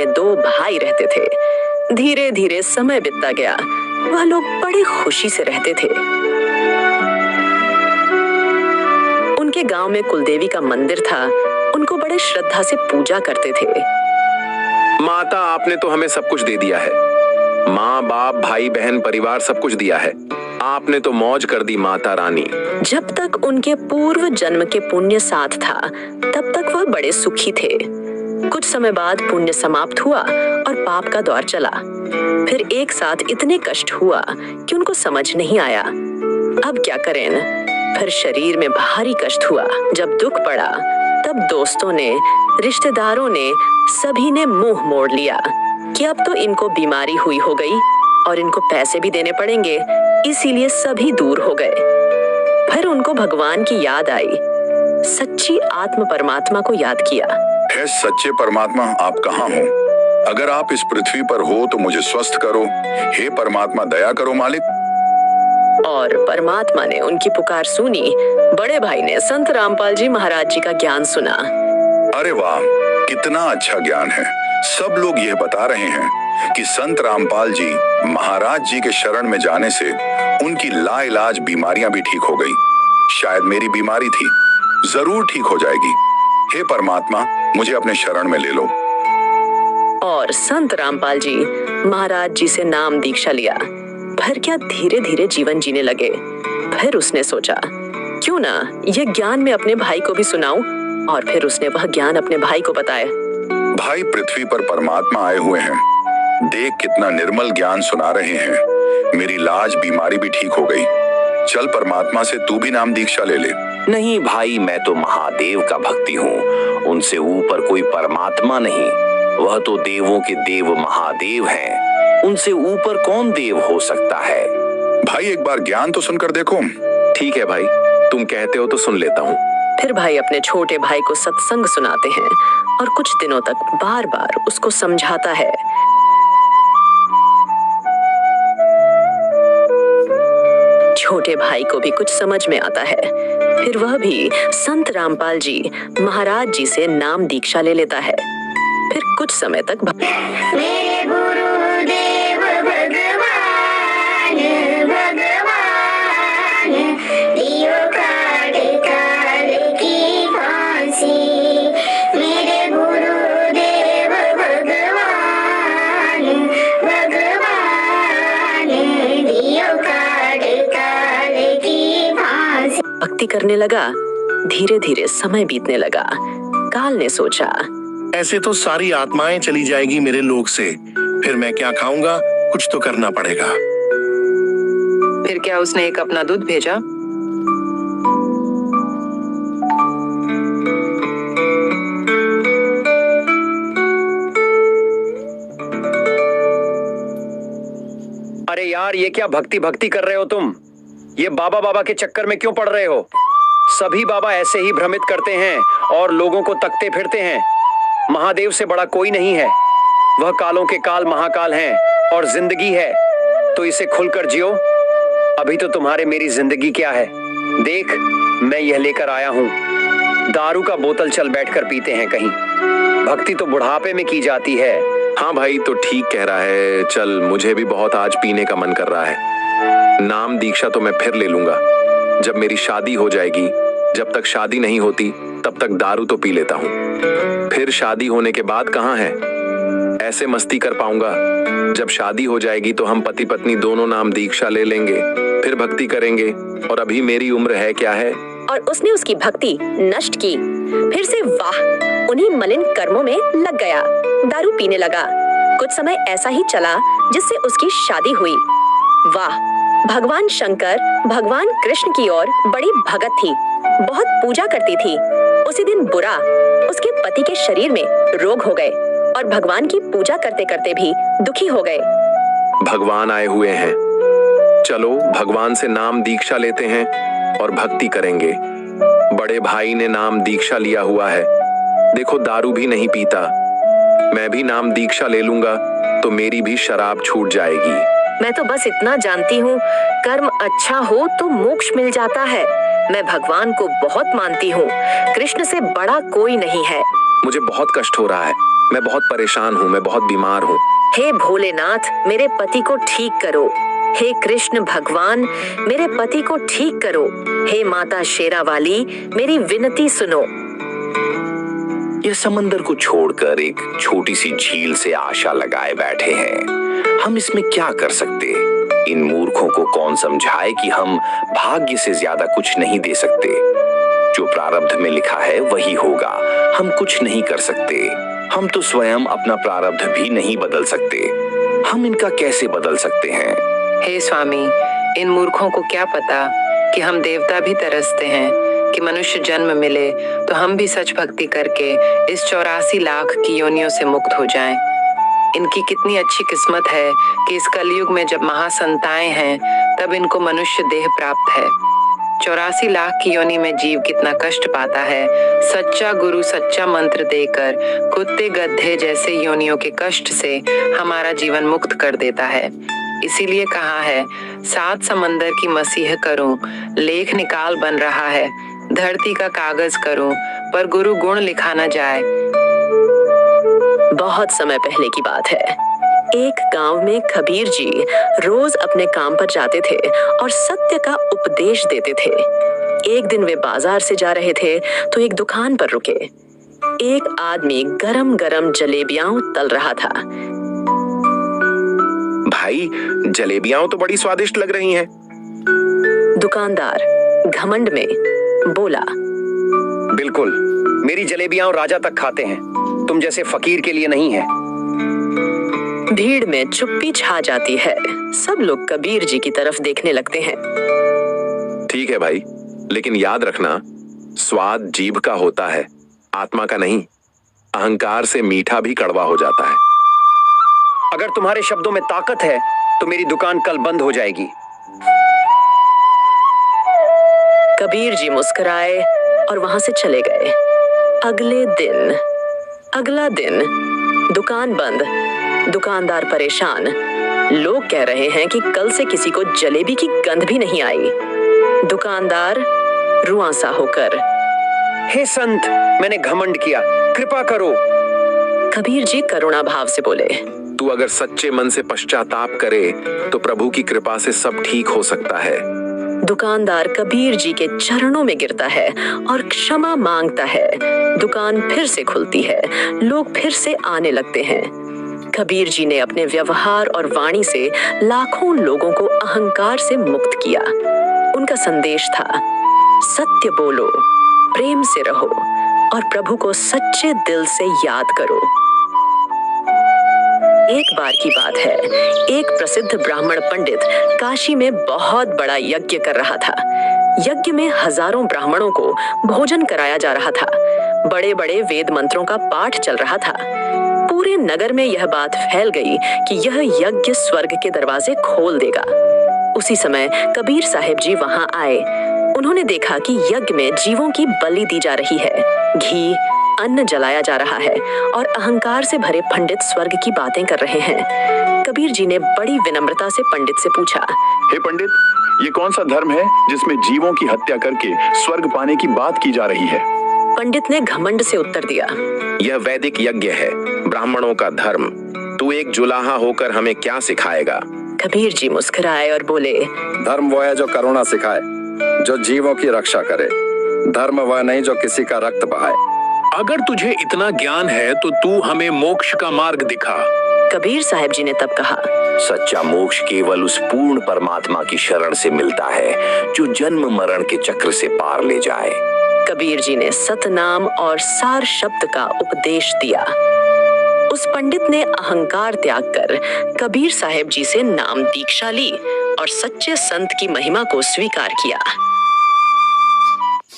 में 2 भाई रहते थे। धीरे धीरे समय बीतता गया। वह लोग बड़ी खुशी से रहते थे। उनके गांव में कुलदेवी का मंदिर था। उनको बड़े श्रद्धा से पूजा करते थे। माता, आपने तो हमें सब कुछ दे दिया है। माँ बाप भाई बहन परिवार सब कुछ दिया है। आपने तो मौज कर दी माता रानी। जब तक उनके पूर्व जन्म के पुण्य साथ था तब तक वह बड़े सुखी थे। कुछ समय बाद पुण्य समाप्त हुआ और पाप का दौर चला। फिर एक साथ इतने कष्ट हुआ कि उनको समझ नहीं आया अब क्या करें। फिर शरीर में भारी कष्ट हुआ। जब दुख पड़ा तब दोस्तों ने, रिश्तेदारों ने, सभी ने मुंह मोड़ लिया कि अब तो इनको बीमारी हुई हो गई और इनको पैसे भी देने पड़ेंगे, इसीलिए सभी दूर हो गए। फिर उनको भगवान की याद आई। सच्ची आत्म परमात्मा को याद किया। हे सच्चे परमात्मा, आप कहाँ हो? अगर आप इस पृथ्वी पर हो तो मुझे स्वस्थ करो। हे परमात्मा, दया करो मालिक। और परमात्मा ने उनकी पुकार सुनी। बड़े भाई ने संत रामपाल जी महाराज जी का ज्ञान सुना। अरे वाह, कितना अच्छा ज्ञान है। सब लोग यह बता रहे हैं कि संत रामपाल जी महाराज जी के शरण में जाने से उनकी लाइलाज बीमारियां भी ठीक हो गई। शायद मेरी बीमारी थी, जरूर ठीक हो जाएगी। हे परमात्मा, मुझे अपने शरण में ले लो। और संत रामपाल जी महाराज जी से नाम दीक्षा लिया। फिर क्या धीरे धीरे जीवन जीने लगे। फिर उसने सोचा क्यों ना यह ज्ञान मैं अपने भाई को भी सुनाऊं, और फिर उसने वह ज्ञान अपने भाई को बताया। भाई, पृथ्वी पर परमात्मा आए हुए हैं। देख कितना निर्मल ज्ञान सुना रहे हैं। मेरी लाज बीमारी भी ठीक हो गई। चल परमात्मा से तू भी नाम दीक्षा ले ले। नहीं भाई, मैं तो महादेव का भक्ति हूँ। उनसे ऊपर कोई परमात्मा नहीं। वह तो देवों के देव महादेव हैं। उनसे ऊपर कौन देव हो सकता है? भाई, एक बार ज्ञान तो सुनकर देखो। ठीक है भाई, तुम कहते हो तो सुन लेता हूँ। फिर भाई अपने छोटे भाई को सत्संग सुनाते हैं और कुछ दिनों तक बार बार उसको समझाता है। छोटे भाई को भी कुछ समझ में आता है। फिर वह भी संत रामपाल जी महाराज जी से नाम दीक्षा ले लेता है। फिर कुछ समय तक मेरे गुरुदेव भगवान भगवान दियो काट काल की फांसी। मेरे गुरुदेव भगवान भगवान दियो काट काल की फांसी। भक्ति करने लगा। धीरे धीरे समय बीतने लगा। काल ने सोचा ऐसे तो सारी आत्माएं चली जाएगी मेरे लोक से। फिर मैं क्या खाऊंगा? कुछ तो करना पड़ेगा। फिर क्या उसने एक अपना दूध भेजा। अरे यार, ये क्या भक्ति भक्ति कर रहे हो तुम? ये बाबा बाबा के चक्कर में क्यों पड़ रहे हो? सभी बाबा ऐसे ही भ्रमित करते हैं और लोगों को तकते फिरते हैं। महादेव से बड़ा कोई नहीं है। वह कालों के काल महाकाल हैं और जिंदगी है तो इसे खुलकर जियो। अभी तो तुम्हारे मेरी जिंदगी क्या है? देख, मैं यह लेकर आया हूँ। दारू का बोतल, चल बैठकर पीते हैं कहीं। भक्ति तो बुढ़ापे में की जाती है। हाँ भाई, तो ठीक कह रहा है। चल, मुझे भी बहुत आज पीने का मन कर रहा है। नाम दीक्षा तो मैं फिर ले लूंगा जब मेरी शादी हो जाएगी। जब तक शादी नहीं होती तब तक दारू तो पी लेता हूँ। फिर शादी होने के बाद कहाँ है ऐसे मस्ती कर पाऊंगा। जब शादी हो जाएगी तो हम पति पत्नी दोनों नाम दीक्षा ले लेंगे, फिर भक्ति करेंगे। और अभी मेरी उम्र है क्या है। और उसने उसकी भक्ति नष्ट की। फिर से वाह, उन्हीं मलिन कर्मों में लग गया। दारू पीने लगा। कुछ समय ऐसा ही चला जिससे उसकी शादी हुई। वाह, भगवान शंकर भगवान कृष्ण की ओर बड़ी भगत थी। बहुत पूजा करती थी। उसी दिन बुरा उसके पति के शरीर में रोग हो गए और भगवान की पूजा करते करते भी दुखी हो गए। भगवान आए हुए हैं, चलो भगवान से नाम दीक्षा लेते हैं और भक्ति करेंगे। बड़े भाई ने नाम दीक्षा लिया हुआ है। देखो, दारू भी नहीं पीता। मैं भी नाम दीक्षा ले लूंगा तो मेरी भी शराब छूट जाएगी। मैं तो बस इतना जानती हूँ, कर्म अच्छा हो तो मोक्ष मिल जाता है। मैं भगवान को बहुत मानती हूँ। कृष्ण से बड़ा कोई नहीं है। मुझे बहुत कष्ट हो रहा है। मैं बहुत परेशान हूँ, मैं बहुत बीमार हूँ। हे भोलेनाथ, मेरे पति को ठीक करो। हे कृष्ण भगवान, मेरे पति को ठीक करो। हे माता शेरावाली, मेरी विनती सुनो। ये समंदर को छोड़कर एक छोटी सी झील से आशा लगाए बैठे हैं। हम इसमें क्या कर सकते? इन मूर्खों को कौन समझाए कि हम भाग्य से ज्यादा कुछ नहीं दे सकते। जो प्रारब्ध में लिखा है वही होगा। हम कुछ नहीं कर सकते। हम तो स्वयं अपना प्रारब्ध भी नहीं बदल सकते। हम इनका कैसे बदल सकते हैं? हे स्वामी, इन मूर्खों को क्या पता कि हम देवता भी तरसते हैं कि मनुष्य जन्म मिले तो हम भी सच भक्ति करके इस 84 लाख की योनियों से मुक्त हो जाएं। इनकी कितनी अच्छी किस्मत है कि इस कलयुग में जब महासंताएं हैं तब इनको मनुष्य देह प्राप्त है। 84 लाख की योनि में जीव कितना कष्ट पाता है। सच्चा गुरु सच्चा मंत्र देकर कुत्ते गधे जैसे योनियों के कष्ट से हमारा जीवन मुक्त कर देता है। इसीलिए कहा है, 7 समंदर की मसीह करूं, लेख निकाल बन रहा है, धरती का कागज करूं, पर गुरु गुण लिखा न जाए। बहुत समय पहले की बात है। एक गांव में कबीर जी रोज अपने काम पर जाते थे और सत्य का उपदेश देते थे। एक दिन वे बाजार से जा रहे थे तो एक दुकान पर रुके। एक आदमी गरम गरम जलेबियां तल रहा था। भाई, जलेबियां तो बड़ी स्वादिष्ट लग रही हैं। दुकानदार घमंड में बोला, बिल्कुल, मेरी जलेबियां राजा तक खाते हैं, तुम जैसे फकीर के लिए नहीं है। भीड़ में चुप्पी छा जाती है। सब लोग कबीर जी की तरफ देखने लगते हैं। ठीक है भाई, लेकिन याद रखना, स्वाद जीभ का होता है, आत्मा का नहीं। अहंकार से मीठा भी कड़वा हो जाता है। अगर तुम्हारे शब्दों में ताकत है तो मेरी दुकान कल बंद हो जाएगी। कबीर जी मुस्कुराए और वहां से चले गए। अगला दिन दुकान बंद, दुकानदार परेशान। लोग कह रहे हैं कि कल से किसी को जलेबी की गंध भी नहीं आई। दुकानदार रुआंसा होकर, हे संत, मैंने घमंड किया, कृपा करो। कबीर जी करुणा भाव से बोले, तू अगर सच्चे मन से पश्चाताप करे तो प्रभु की कृपा से सब ठीक हो सकता है। दुकानदार कबीर जी के चरणों में गिरता है और क्षमा मांगता है। दुकान फिर से खुलती है, लोग फिर से आने लगते हैं। कबीर जी ने अपने व्यवहार और वाणी से लाखों लोगों को अहंकार से मुक्त किया। उनका संदेश था, सत्य बोलो, प्रेम से रहो और प्रभु को सच्चे दिल से याद करो। एक बार की बात है, एक प्रसिद्ध ब्राह्मण पंडित काशी में बहुत बड़ा यज्ञ कर रहा था। यज्ञ में हजारों ब्राह्मणों को भोजन कराया जा रहा था। बड़े बड़े वेद मंत्रों का पाठ चल रहा था। पूरे नगर में यह बात फैल गई कि यह यज्ञ स्वर्ग के दरवाजे खोल देगा। उसी समय कबीर साहिब जी वहां आए। उन्होंने देखा कि यज्ञ में जीवों की बलि दी जा रही है, घी अन्न जलाया जा रहा है और अहंकार से भरे पंडित स्वर्ग की बातें कर रहे हैं। कबीर जी ने बड़ी विनम्रता से पंडित से पूछा, हे पंडित, ये कौन सा धर्म है जिसमें जीवों की हत्या करके स्वर्ग पाने की बात की जा रही है? पंडित ने घमंड से उत्तर दिया, यह वैदिक यज्ञ है, ब्राह्मणों का धर्म। तू एक जुलाहा होकर हमें क्या सिखाएगा? कबीर जी मुस्कुराए और बोले, धर्म वो है जो करुणा सिखाए, जो जीवों की रक्षा करे। धर्म वह नहीं जो किसी का रक्त बहाए। अगर तुझे इतना ज्ञान है तो तू हमें मोक्ष का मार्ग दिखा। कबीर साहिब जी ने तब कहा, सच्चा मोक्ष केवल उस पूर्ण परमात्मा की शरण से मिलता है जो जन्म मरण के चक्र से पार ले जाए। कबीर जी ने सतनाम और सार शब्द का उपदेश दिया। उस पंडित ने अहंकार त्याग कर कबीर साहिब जी से नाम दीक्षा ली और सच्चे संत की महिमा को स्वीकार किया।